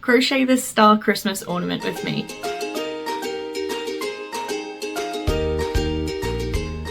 Crochet this star Christmas ornament with me.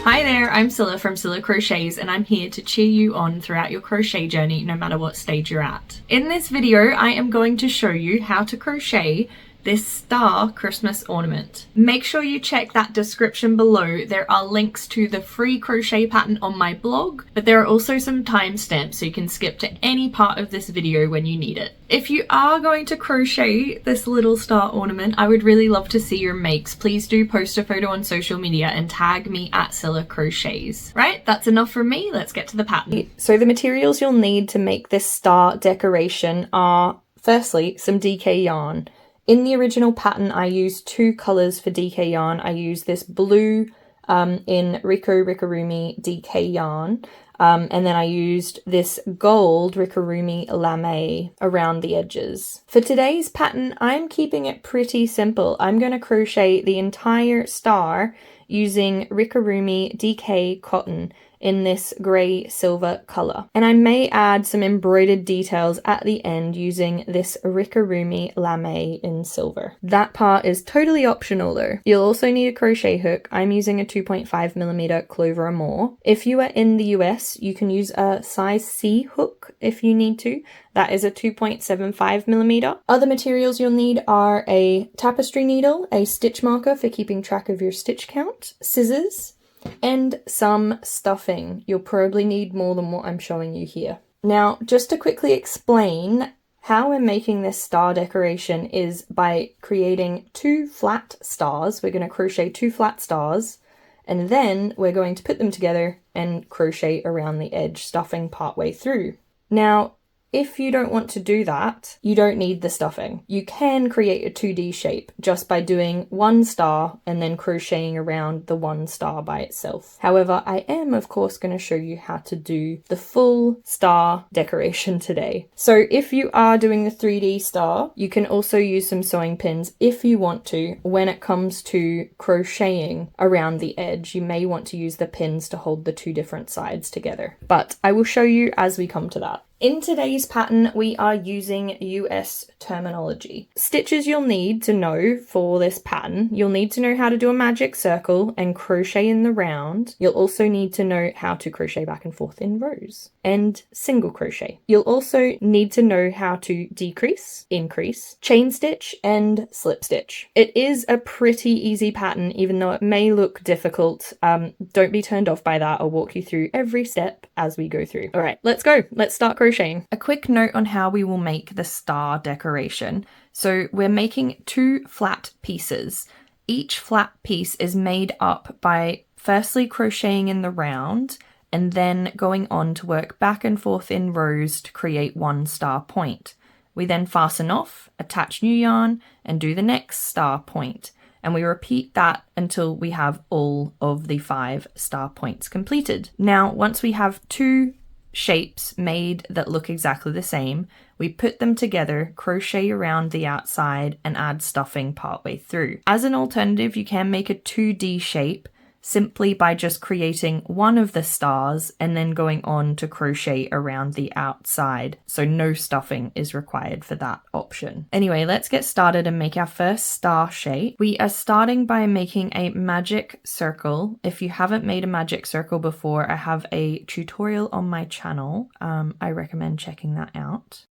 Hi there, I'm Cilla from Cilla Crochets and I'm here to cheer you on throughout your crochet journey no matter what stage you're at. In this video I am going to show you how to crochet this star Christmas ornament. Make sure you check that description below. There are links to the free crochet pattern on my blog, but there are also some timestamps so you can skip to any part of this video when you need it. If you are going to crochet this little star ornament, I would really love to see your makes. Please do post a photo on social media and tag me at Cilla Crochets. Right, that's enough from me. Let's get to the pattern. So the materials you'll need to make this star decoration are, firstly, some DK yarn. In the original pattern, I used two colours for DK yarn. I used this blue in Rikorumi DK yarn, and then I used this gold Rikorumi lame around the edges. For today's pattern, I'm keeping it pretty simple. I'm going to crochet the entire star using Rikorumi DK cotton in this grey silver colour. And I may add some embroidered details at the end using this Rikorumi lame in silver. That part is totally optional though. You'll also need a crochet hook. I'm using a 2.5mm Clover or more. If you are in the US, you can use a size C hook if you need to. That is a 2.75mm. Other materials you'll need are a tapestry needle, a stitch marker for keeping track of your stitch count, scissors, and some stuffing. You'll probably need more than what I'm showing you here. Now, just to quickly explain how we're making this star decoration is by creating two flat stars. We're going to crochet two flat stars, and then we're going to put them together and crochet around the edge, stuffing partway through. Now, if you don't want to do that, you don't need the stuffing. You can create a 2D shape just by doing one star and then crocheting around the one star by itself. However, I am of course going to show you how to do the full star decoration today. So if you are doing the 3D star, you can also use some sewing pins if you want to. When it comes to crocheting around the edge, you may want to use the pins to hold the two different sides together. But I will show you as we come to that. In today's pattern, we are using US terminology. Stitches you'll need to know for this pattern, you'll need to know how to do a magic circle and crochet in the round. You'll also need to know how to crochet back and forth in rows and single crochet. You'll also need to know how to decrease, increase, chain stitch, and slip stitch. It is a pretty easy pattern, even though it may look difficult. Don't be turned off by that. I'll walk you through every step as we go through. All right, let's go. Let's start crocheting. A quick note on how we will make the star decoration. So we're making two flat pieces. Each flat piece is made up by firstly crocheting in the round and then going on to work back and forth in rows to create one star point. We then fasten off, attach new yarn, and do the next star point. And we repeat that until we have all of the 5 star points completed. Now, once we have two shapes made that look exactly the same, we put them together, crochet around the outside, and add stuffing partway through. As an alternative, you can make a 2D shape simply by just creating one of the stars and then going on to crochet around the outside. So no stuffing is required for that option. Anyway, let's get started and make our first star shape. We are starting by making a magic circle. If you haven't made a magic circle before, I have a tutorial on my channel. I recommend checking that out.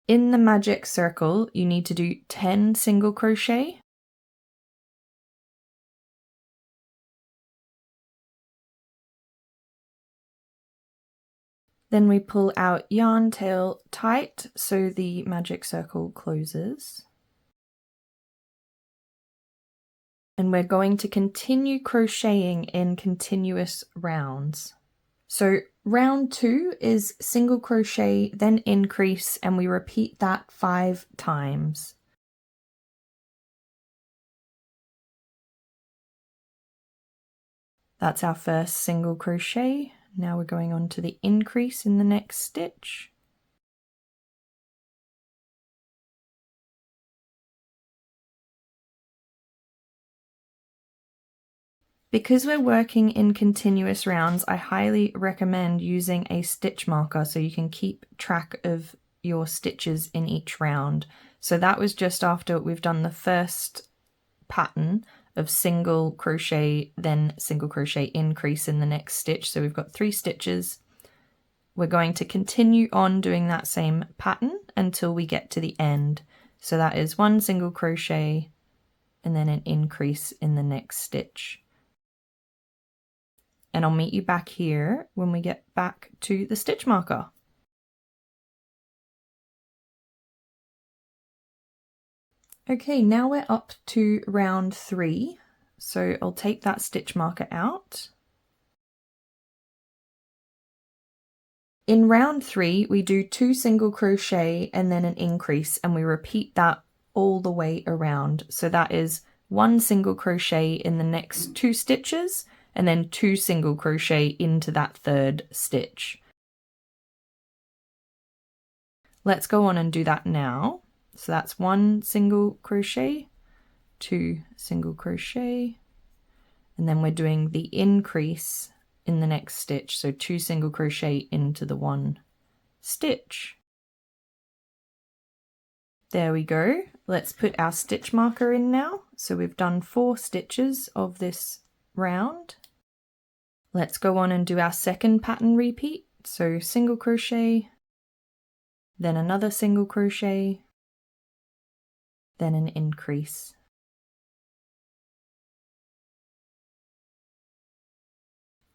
In the magic circle, you need to do 10 single crochet. Then we pull our yarn tail tight so the magic circle closes. And we're going to continue crocheting in continuous rounds. So round 2 is single crochet, then increase, and we repeat that 5 times. That's our first single crochet. Now we're going on to the increase in the next stitch. Because we're working in continuous rounds, I highly recommend using a stitch marker so you can keep track of your stitches in each round. So that was just after we've done the first pattern of single crochet, then single crochet increase in the next stitch. So we've got 3 stitches. We're going to continue on doing that same pattern until we get to the end. So that is 1 single crochet and then an increase in the next stitch. And I'll meet you back here when we get back to the stitch marker. Okay, now we're up to round 3. So I'll take that stitch marker out. In round 3, we do 2 single crochet and then an increase, and we repeat that all the way around. So that is 1 single crochet in the next 2 stitches and then 2 single crochet into that 3rd stitch. Let's go on and do that now. So that's 1 single crochet, 2 single crochet, and then we're doing the increase in the next stitch, so 2 single crochet into the 1 stitch. There we go. Let's put our stitch marker in now. So we've done 4 stitches of this round. Let's go on and do our second pattern repeat. So single crochet, then another single crochet, then an increase.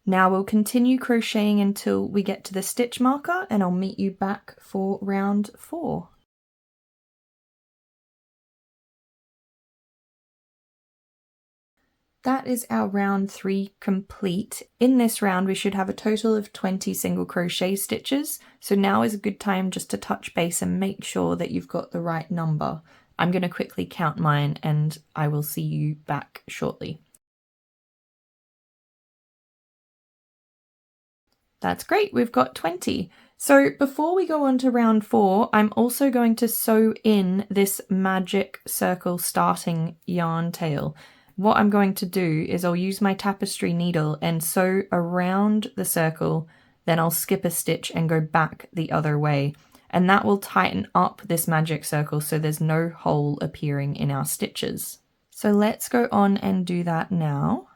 Now we'll continue crocheting until we get to the stitch marker, and I'll meet you back for round 4. That is our round 3 complete. In this round we should have a total of 20 single crochet stitches, so now is a good time just to touch base and make sure that you've got the right number. I'm going to quickly count mine and I will see you back shortly. That's great, we've got 20. So before we go on to round 4, I'm also going to sew in this magic circle starting yarn tail. What I'm going to do is I'll use my tapestry needle and sew around the circle, then I'll skip a stitch and go back the other way. And that will tighten up this magic circle so there's no hole appearing in our stitches. So let's go on and do that now.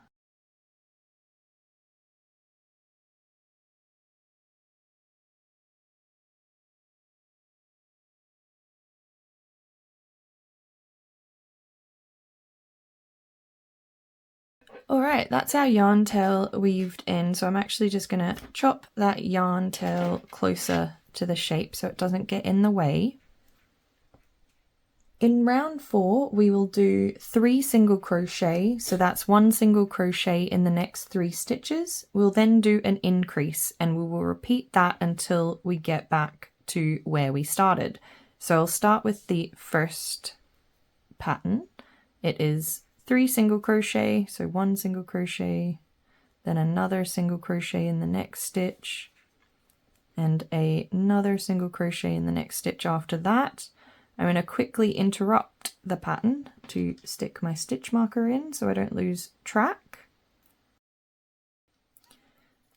Alright, that's our yarn tail weaved in, so I'm actually just going to chop that yarn tail closer to the shape so it doesn't get in the way. In round 4 we will do 3 single crochet, so that's 1 single crochet in the next 3 stitches. We'll then do an increase and we will repeat that until we get back to where we started. So I'll start with the first pattern. It is 3 single crochet, so 1 single crochet, then another single crochet in the next stitch, and another single crochet in the next stitch after that. I'm going to quickly interrupt the pattern to stick my stitch marker in so I don't lose track.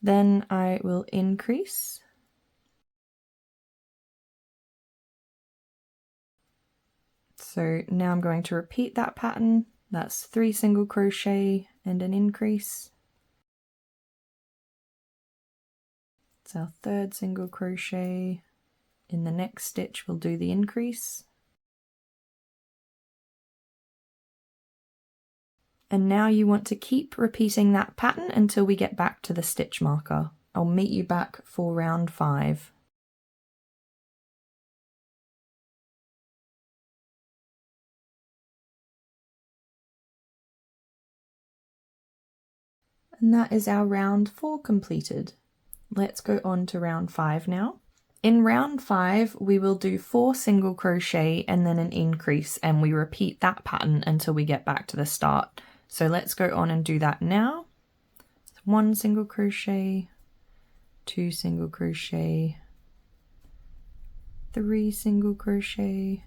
Then I will increase. So now I'm going to repeat that pattern. That's 3 single crochet and an increase. It's our 3rd single crochet. In the next stitch we'll do the increase. And now you want to keep repeating that pattern until we get back to the stitch marker. I'll meet you back for round 5. And that is our round 4 completed. Let's go on to round 5 now. In round 5 we will do 4 single crochet and then an increase, and we repeat that pattern until we get back to the start. So let's go on and do that now. 1 single crochet, 2 single crochet, 3 single crochet.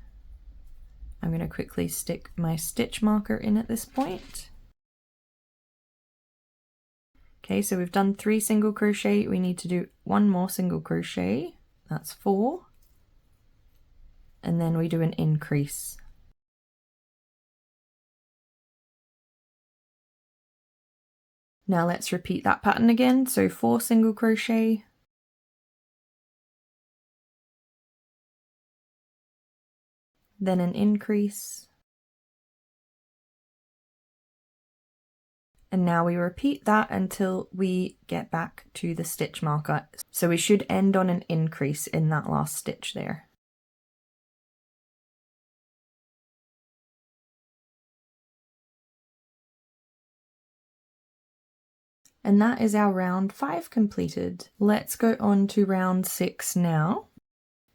I'm going to quickly stick my stitch marker in at this point. Okay, so we've done 3 single crochet, we need to do 1 more single crochet, that's 4. and then we do an increase. Now let's repeat that pattern again. So 4 single crochet, then an increase, and now we repeat that until we get back to the stitch marker. So we should end on an increase in that last stitch there. And that is our round 5 completed. Let's go on to round 6 now.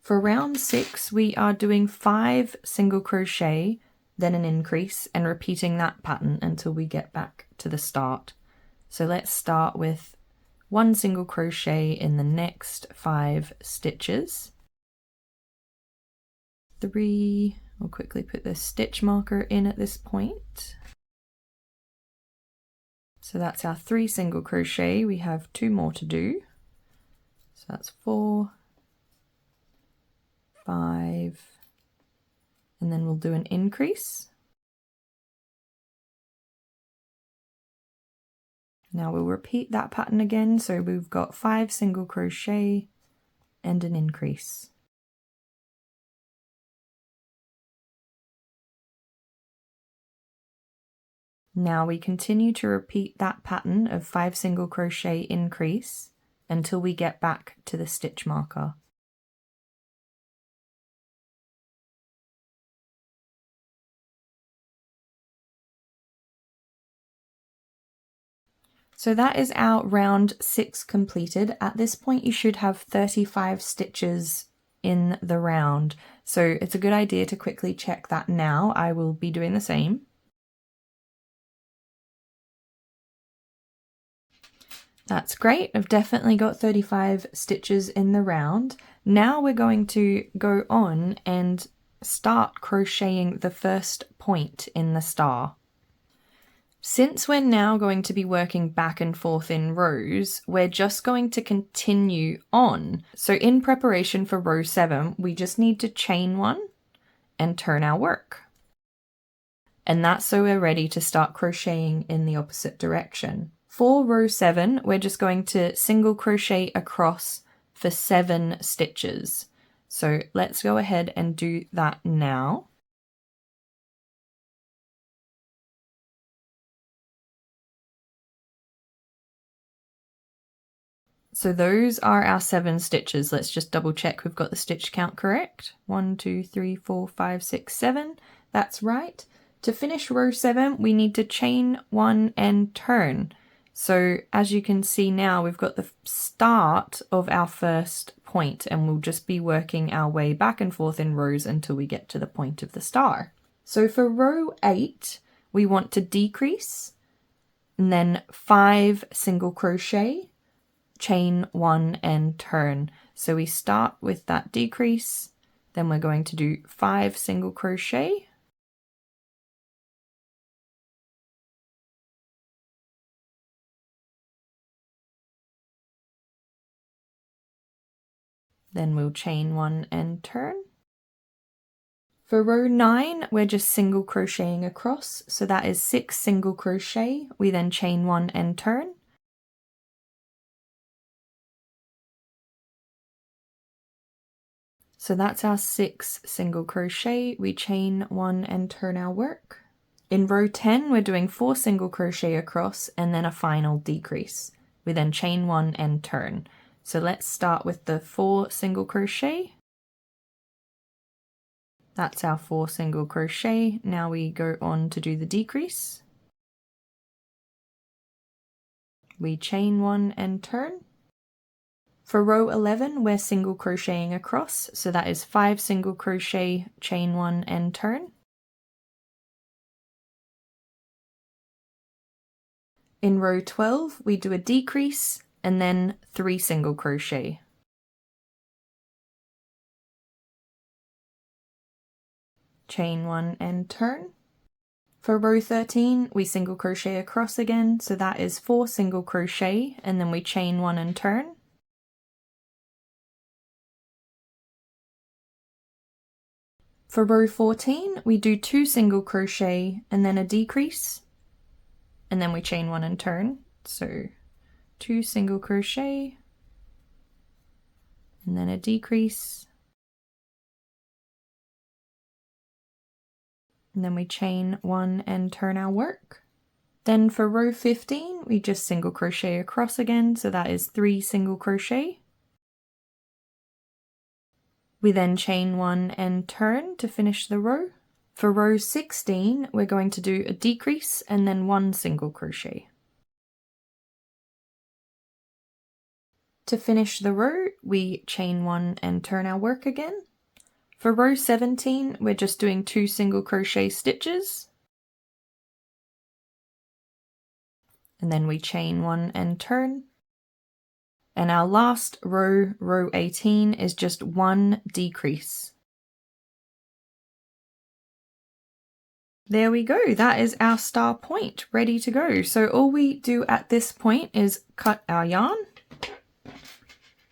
For round 6, we are doing 5 single crochet, then an increase, and repeating that pattern until we get back to the start. So let's start with 1 single crochet in the next 5 stitches. 3, we'll quickly put the stitch marker in at this point. So that's our 3 single crochet. We have 2 more to do. So that's 4, 5, and then we'll do an increase. Now we'll repeat that pattern again. So we've got 5 single crochet and an increase. Now we continue to repeat that pattern of 5 single crochet increase until we get back to the stitch marker. So that is our round 6 completed. At this point you should have 35 stitches in the round. So it's a good idea to quickly check that now. I will be doing the same. That's great. I've definitely got 35 stitches in the round. Now we're going to go on and start crocheting the first point in the star. Since we're now going to be working back and forth in rows, we're just going to continue on. So in preparation for row 7, we just need to chain 1 and turn our work. And that's so we're ready to start crocheting in the opposite direction. For row 7, we're just going to single crochet across for 7 stitches. So let's go ahead and do that now. So those are our 7 stitches. Let's just double check we've got the stitch count correct. 1, 2, 3, 4, 5, 6, 7. That's right. To finish row 7, we need to chain 1 and turn. So as you can see now, we've got the start of our first point, and we'll just be working our way back and forth in rows until we get to the point of the star. So for row 8, we want to decrease and then 5 single crochet, chain 1 and turn. So we start with that decrease, then we're going to do 5 single crochet, then we'll chain 1 and turn. For row 9, we're just single crocheting across, so that is 6 single crochet. We then chain 1 and turn. So that's our 6 single crochet. We chain 1 and turn our work. In row 10, we're doing 4 single crochet across and then a final decrease. We then chain 1 and turn. So let's start with the 4 single crochet. That's our 4 single crochet. Now we go on to do the decrease. We chain 1 and turn. For row 11, we're single crocheting across, so that is 5 single crochet, chain 1 and turn. In row 12, we do a decrease and then 3 single crochet. Chain 1 and turn. For row 13, we single crochet across again, so that is 4 single crochet and then we chain 1 and turn. For row 14, we do 2 single crochet and then a decrease, and then we chain 1 and turn. So 2 single crochet and then a decrease, and then we chain 1 and turn our work. Then for row 15, we just single crochet across again, so that is 3 single crochet. We then chain 1 and turn to finish the row. For row 16, we're going to do a decrease and then 1 single crochet. To finish the row, we chain 1 and turn our work again. For row 17, we're just doing 2 single crochet stitches. And then we chain 1 and turn. And our last row, row 18, is just 1 decrease. There we go, that is our star point ready to go. So all we do at this point is cut our yarn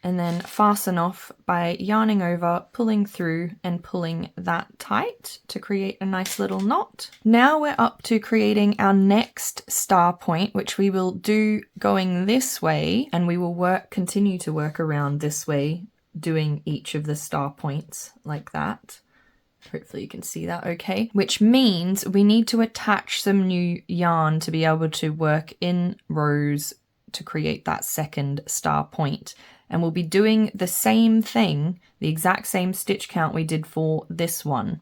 and then fasten off by yarning over, pulling through and pulling that tight to create a nice little knot. Now we're up to creating our next star point, which we will do going this way, and we will continue to work around this way, doing each of the star points like that. Hopefully you can see that okay. Which means we need to attach some new yarn to be able to work in rows to create that second star point. And we'll be doing the same thing, the exact same stitch count we did for this one.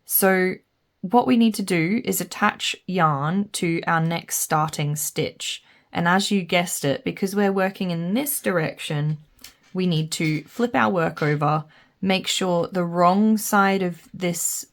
So what we need to do is attach yarn to our next starting stitch. And as you guessed it, because we're working in this direction, we need to flip our work over, make sure the wrong side of this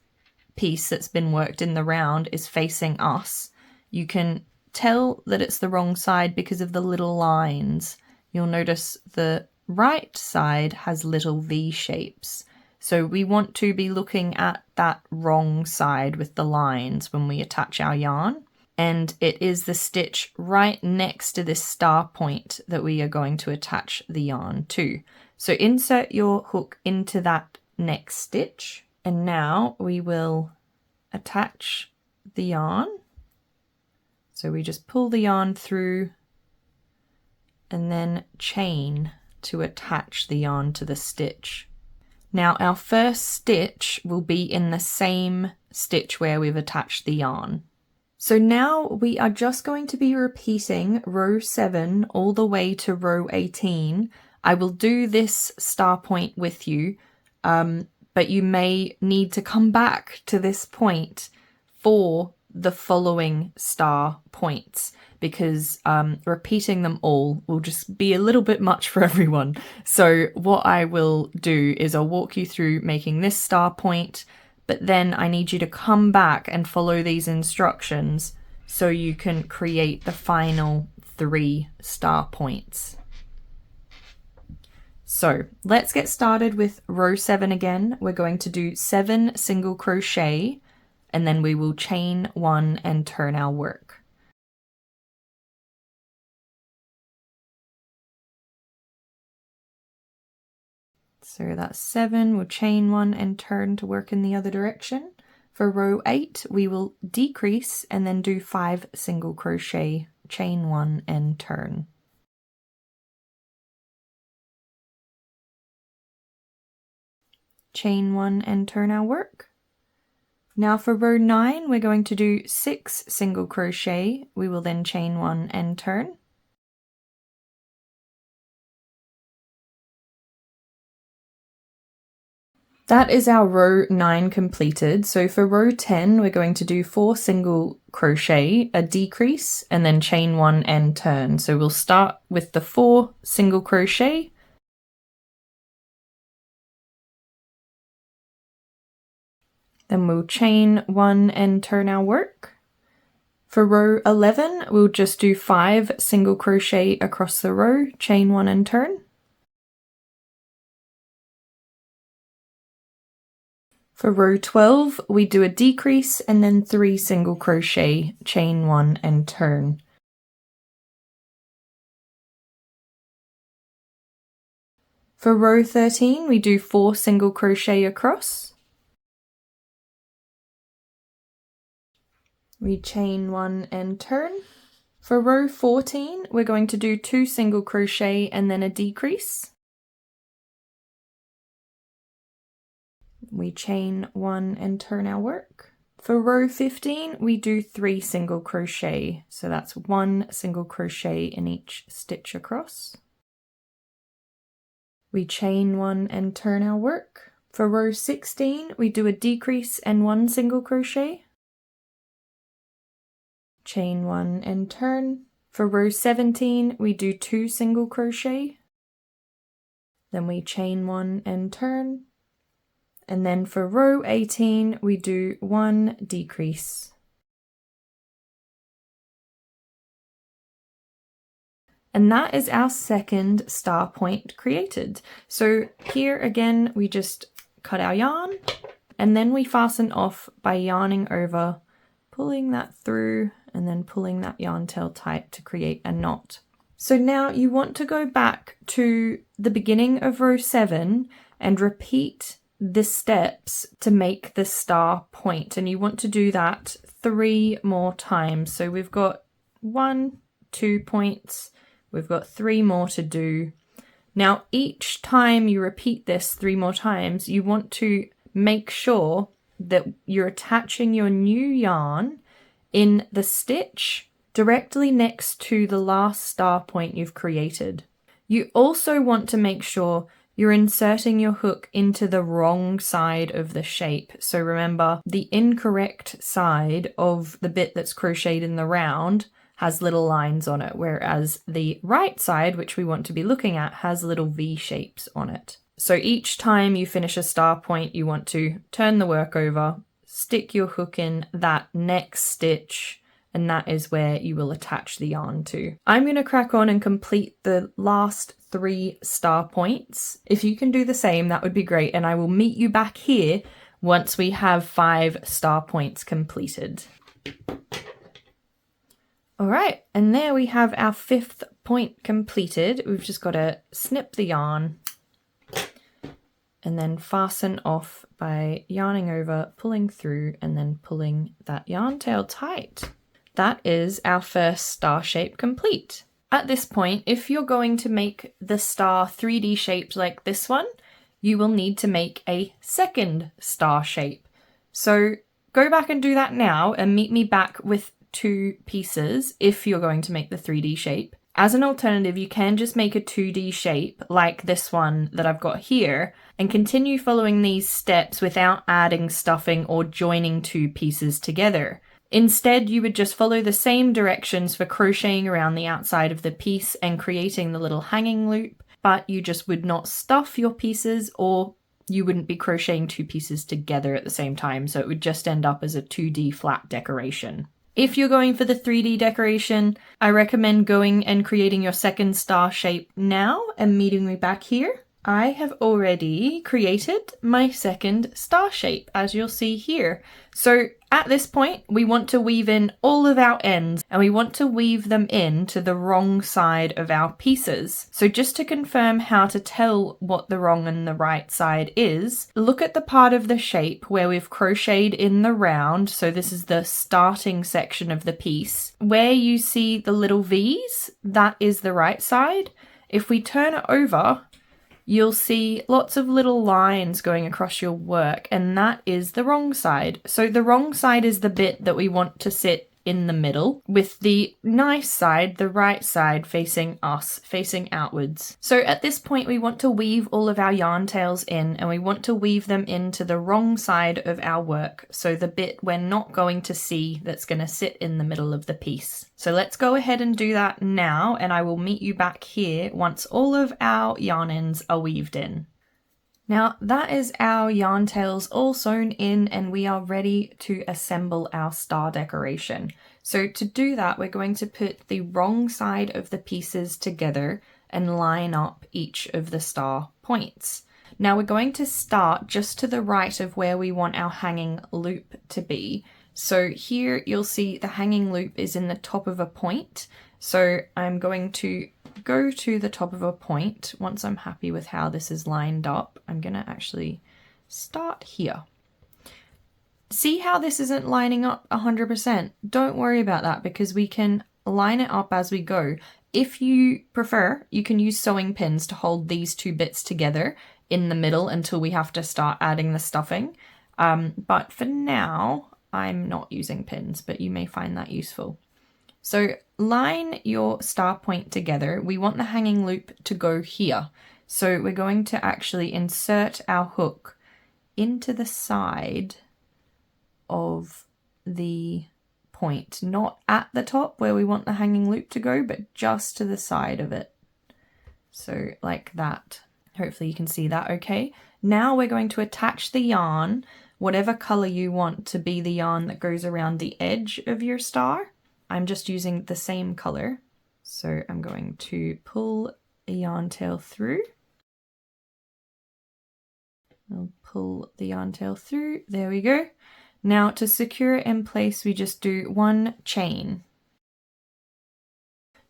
piece that's been worked in the round is facing us. You can tell that it's the wrong side because of the little lines. You'll notice the right side has little V shapes. So we want to be looking at that wrong side with the lines when we attach our yarn. And it is the stitch right next to this star point that we are going to attach the yarn to. So insert your hook into that next stitch. And now we will attach the yarn. So we just pull the yarn through and then chain to attach the yarn to the stitch. Now our first stitch will be in the same stitch where we've attached the yarn. So now we are just going to be repeating row 7 all the way to row 18. I will do this star point with you, but you may need to come back to this point for the following star points, because repeating them all will just be a little bit much for everyone. So what I will do is I'll walk you through making this star point, but then I need you to come back and follow these instructions so you can create the final 3 star points. So let's get started with row 7 again. We're going to do 7 single crochet, and then we will chain 1 and turn our work. So that's 7, we'll chain 1 and turn to work in the other direction. For row 8, we will decrease and then do 5 single crochet, chain 1 and turn. Chain 1 and turn our work. Now for row 9, we're going to do 6 single crochet. We will then chain 1 and turn. That is our row 9 completed. So for row 10, we're going to do 4 single crochet, a decrease, and then chain 1 and turn. So we'll start with the 4 single crochet. Then we'll chain 1 and turn our work. For row 11, we'll just do 5 single crochet across the row, chain 1 and turn. For row 12, we do a decrease and then 3 single crochet, chain 1 and turn. For row 13, we do 4 single crochet across. We chain 1 and turn. For row 14, we're going to do 2 single crochet and then a decrease. We chain 1 and turn our work. For row 15, we do 3 single crochet. So that's 1 single crochet in each stitch across. We chain 1 and turn our work. For row 16, we do a decrease and 1 single crochet. Chain 1 and turn. For row 17, we do 2 single crochet. Then we chain 1 and turn. And then for row 18, we do 1 decrease. And that is our second star point created. So here again, we just cut our yarn and then we fasten off by yarning over, pulling that through and then pulling that yarn tail tight to create a knot. So now you want to go back to the beginning of row 7 and repeat the steps to make the star point. And you want to do that 3 more times. So we've got 1, 2 points, we've got 3 more to do. Now each time you repeat this 3 more times, you want to make sure that you're attaching your new yarn in the stitch directly next to the last star point you've created. You also want to make sure you're inserting your hook into the wrong side of the shape. So remember, the incorrect side of the bit that's crocheted in the round has little lines on it, whereas the right side, which we want to be looking at, has little V shapes on it. So each time you finish a star point, you want to turn the work over, stick your hook in that next stitch, and that is where you will attach the yarn to. I'm going to crack on and complete the last 3 star points. If you can do the same, that would be great, and I will meet you back here once we have 5 star points completed. All right, and there we have our 5th point completed. We've just got to snip the yarn and then fasten off by yarning over, pulling through, and then pulling that yarn tail tight. That is our first star shape complete. At this point, if you're going to make the star 3D shaped like this one, you will need to make a second star shape. So go back and do that now and meet me back with 2 pieces if you're going to make the 3D shape. As an alternative, you can just make a 2D shape like this one that I've got here and continue following these steps without adding stuffing or joining 2 pieces together. Instead, you would just follow the same directions for crocheting around the outside of the piece and creating the little hanging loop, but you just would not stuff your pieces, or you wouldn't be crocheting 2 pieces together at the same time, so it would just end up as a 2D flat decoration. If you're going for the 3D decoration, I recommend going and creating your second star shape now and meeting me back here. I have already created my second star shape, as you'll see here. So at this point, we want to weave in all of our ends, and we want to weave them in to the wrong side of our pieces. So just to confirm how to tell what the wrong and the right side is, look at the part of the shape where we've crocheted in the round. So this is the starting section of the piece. Where you see the little V's, that is the right side. If we turn it over, you'll see lots of little lines going across your work, and that is the wrong side. So the wrong side is the bit that we want to sit in the middle, with the nice side, the right side, facing us, facing outwards. So at this point, we want to weave all of our yarn tails in, and we want to weave them into the wrong side of our work. So the bit we're not going to see that's going to sit in the middle of the piece. So let's go ahead and do that now, and I will meet you back here once all of our yarn ends are weaved in. Now that is our yarn tails all sewn in, and we are ready to assemble our star decoration. So to do that, we're going to put the wrong side of the pieces together and line up each of the star points. Now we're going to start just to the right of where we want our hanging loop to be. So here you'll see the hanging loop is in the top of a point. So I'm going to go to the top of a point. Once I'm happy with how this is lined up, I'm going to actually start here. See how this isn't lining up 100%? Don't worry about that because we can line it up as we go. If you prefer, you can use sewing pins to hold these two bits together in the middle until we have to start adding the stuffing. But for now, I'm not using pins, but you may find that useful. So line your star point together. We want the hanging loop to go here. So we're going to actually insert our hook into the side of the point, not at the top where we want the hanging loop to go, but just to the side of it. So like that. Hopefully you can see that okay. Now we're going to attach the yarn, whatever color you want to be the yarn that goes around the edge of your star. I'm just using the same color. So I'm going to pull a yarn tail through. I'll pull the yarn tail through. There we go. Now to secure it in place, we just do one chain.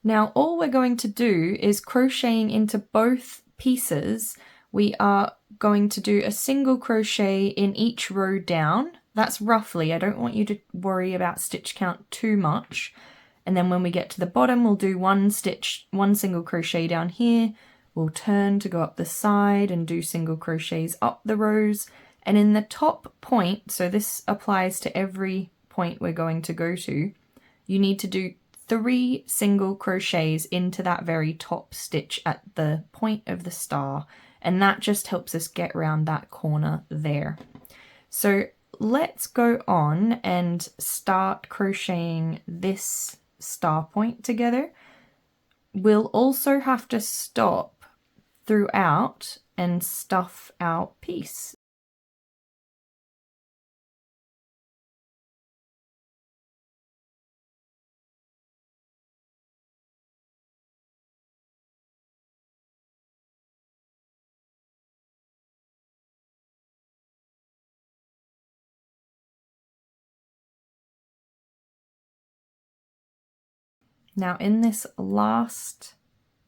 Now all we're going to do is crocheting into both pieces. We are going to do a single crochet in each row down. That's roughly, I don't want you to worry about stitch count too much. And then when we get to the bottom, we'll do one single crochet down here. We'll turn to go up the side and do single crochets up the rows. And in the top point, so this applies to every point we're going to go to, you need to do 3 single crochets into that very top stitch at the point of the star. And that just helps us get around that corner there. So let's go on and start crocheting this star point together. We'll also have to stop throughout and stuff our piece. Now in this last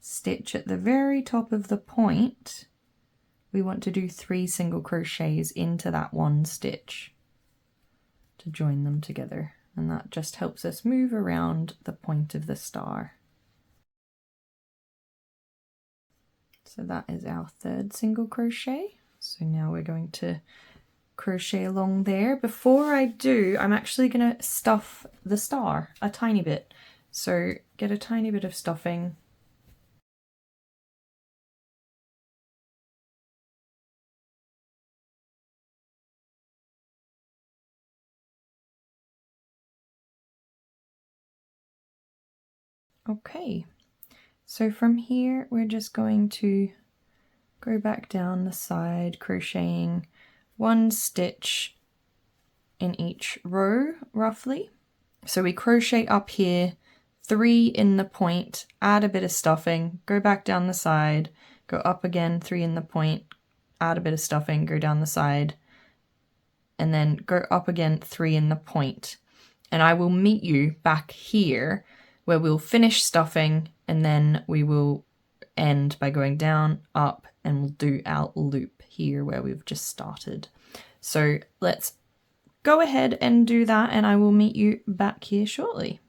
stitch at the very top of the point, we want to do 3 single crochets into that one stitch to join them together, and that just helps us move around the point of the star. So that is our 3rd single crochet. So now we're going to crochet along there. Before I do, I'm actually going to stuff the star a tiny bit. So get a tiny bit of stuffing. Okay, so from here we're just going to go back down the side, crocheting 1 stitch in each row roughly. So we crochet up here, 3 in the point, add a bit of stuffing, go back down the side, go up again, 3 in the point, add a bit of stuffing, go down the side, and then go up again, 3 in the point. And I will meet you back here where we'll finish stuffing, and then we will end by going down, up, and we'll do our loop here where we've just started. So let's go ahead and do that, and I will meet you back here shortly.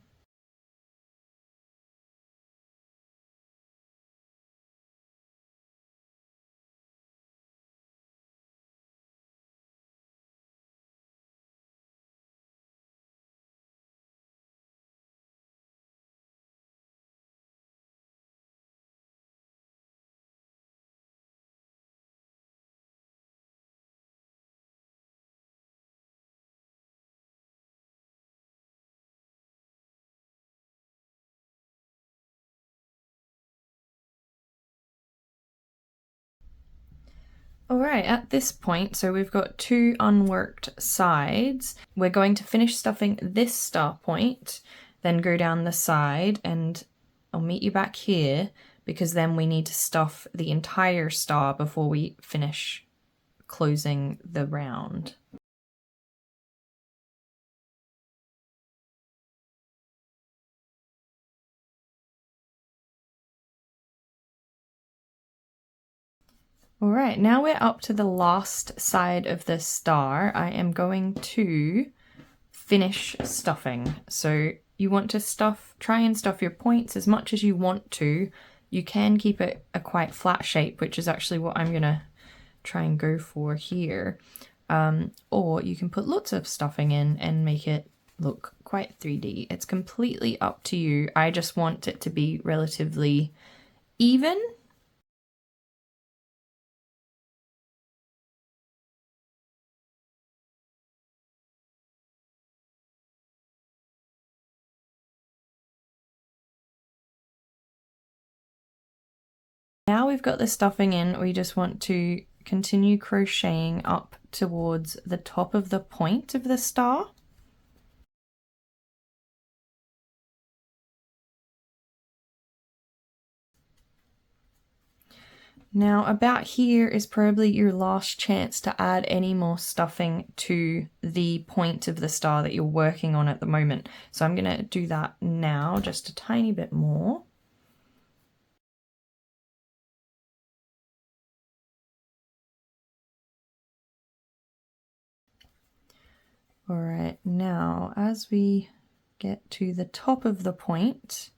Alright, at this point, so we've got 2 unworked sides. We're going to finish stuffing this star point, then go down the side, and I'll meet you back here because then we need to stuff the entire star before we finish closing the round. All right, now we're up to the last side of the star. I am going to finish stuffing. So you want to try and stuff your points as much as you want to. You can keep it a quite flat shape, which is actually what I'm gonna try and go for here. Or you can put lots of stuffing in and make it look quite 3D. It's completely up to you. I just want it to be relatively even. Now we've got the stuffing in, we just want to continue crocheting up towards the top of the point of the star. Now about here is probably your last chance to add any more stuffing to the point of the star that you're working on at the moment. So I'm going to do that now, just a tiny bit more. All right, now as we get to the top of the point,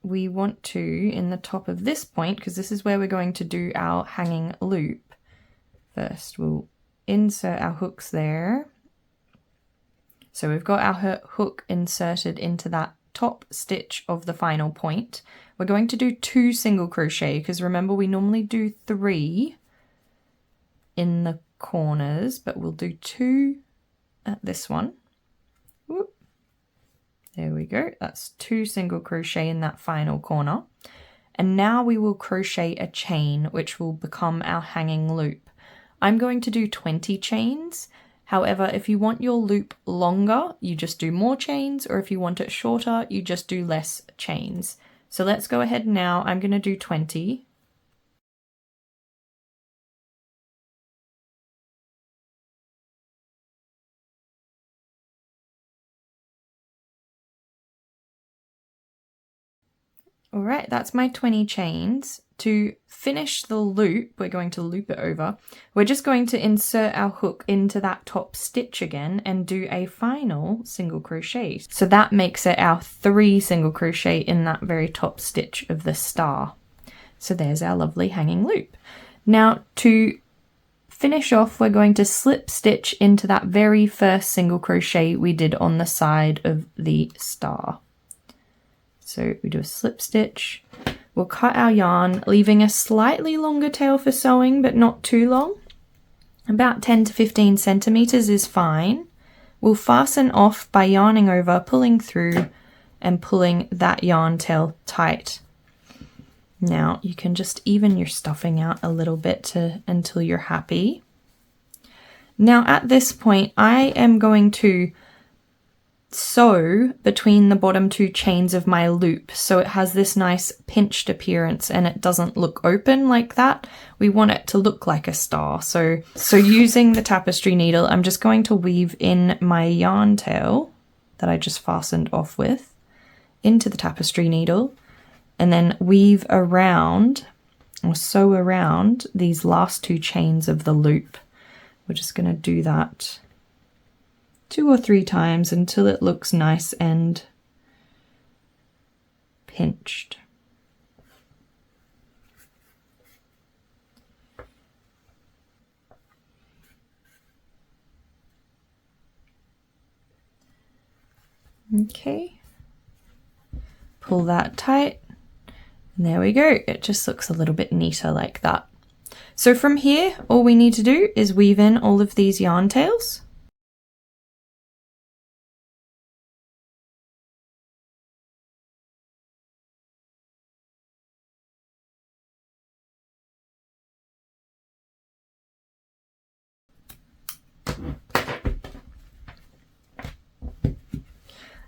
we want to, in the top of this point, because this is where we're going to do our hanging loop. First, we'll insert our hooks there. So we've got our hook inserted into that top stitch of the final point. We're going to do 2 single crochet, because remember we normally do 3 in the corners, but we'll do 2 at this one. Whoop. There we go, that's 2 single crochet in that final corner. And now we will crochet a chain, which will become our hanging loop. I'm going to do 20 chains. However, if you want your loop longer, you just do more chains, or if you want it shorter, you just do less chains. So let's go ahead now, I'm going to do 20. All right, that's my 20 chains. To finish the loop, we're going to loop it over. We're just going to insert our hook into that top stitch again and do a final single crochet. So that makes it our 3 single crochet in that very top stitch of the star. So there's our lovely hanging loop. Now to finish off, we're going to slip stitch into that very first single crochet we did on the side of the star. So we do a slip stitch, we'll cut our yarn, leaving a slightly longer tail for sewing, but not too long. About 10 to 15 centimeters is fine. We'll fasten off by yarning over, pulling through, and pulling that yarn tail tight. Now you can just even your stuffing out a little bit until you're happy. Now at this point, I am going to sew between the bottom 2 chains of my loop so it has this nice pinched appearance and it doesn't look open like that. We want it to look like a star. So using the tapestry needle, I'm just going to weave in my yarn tail that I just fastened off with into the tapestry needle and then weave around or sew around these last 2 chains of the loop. We're just going to do that 2 or 3 times until it looks nice and pinched. Okay, pull that tight, and there we go. It just looks a little bit neater like that. So from here, all we need to do is weave in all of these yarn tails.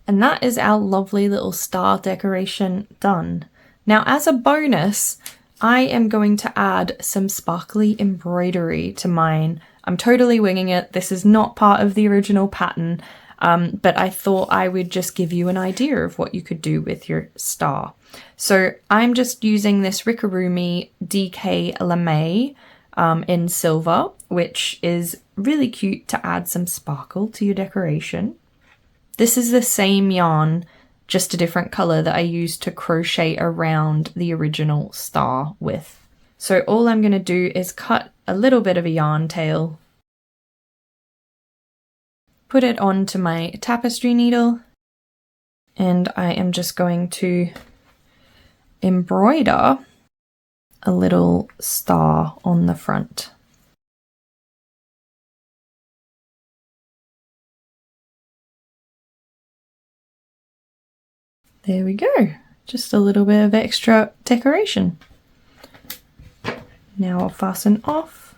And that is our lovely little star decoration done. Now as a bonus, I am going to add some sparkly embroidery to mine. I'm totally winging it. This is not part of the original pattern. but I thought I would just give you an idea of what you could do with your star. So I'm just using this Rickarumi DK Lame in silver, which is really cute to add some sparkle to your decoration. This is the same yarn, just a different color, that I used to crochet around the original star with. So all I'm going to do is cut a little bit of a yarn tail, put it onto my tapestry needle, and I am just going to embroider a little star on the front. There we go, just a little bit of extra decoration. Now I'll fasten off.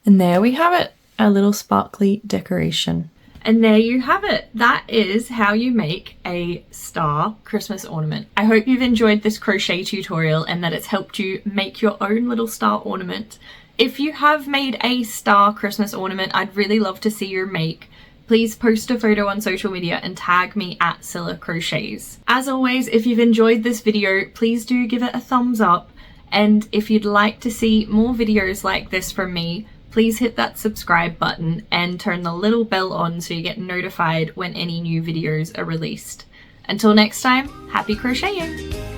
And there we have it, a little sparkly decoration. And there you have it. That is how you make a star Christmas ornament. I hope you've enjoyed this crochet tutorial and that it's helped you make your own little star ornament. If you have made a star Christmas ornament, I'd really love to see your make. Please post a photo on social media and tag me at Cilla Crochets. As always, if you've enjoyed this video, please do give it a thumbs up. And if you'd like to see more videos like this from me, please hit that subscribe button and turn the little bell on so you get notified when any new videos are released. Until next time, happy crocheting!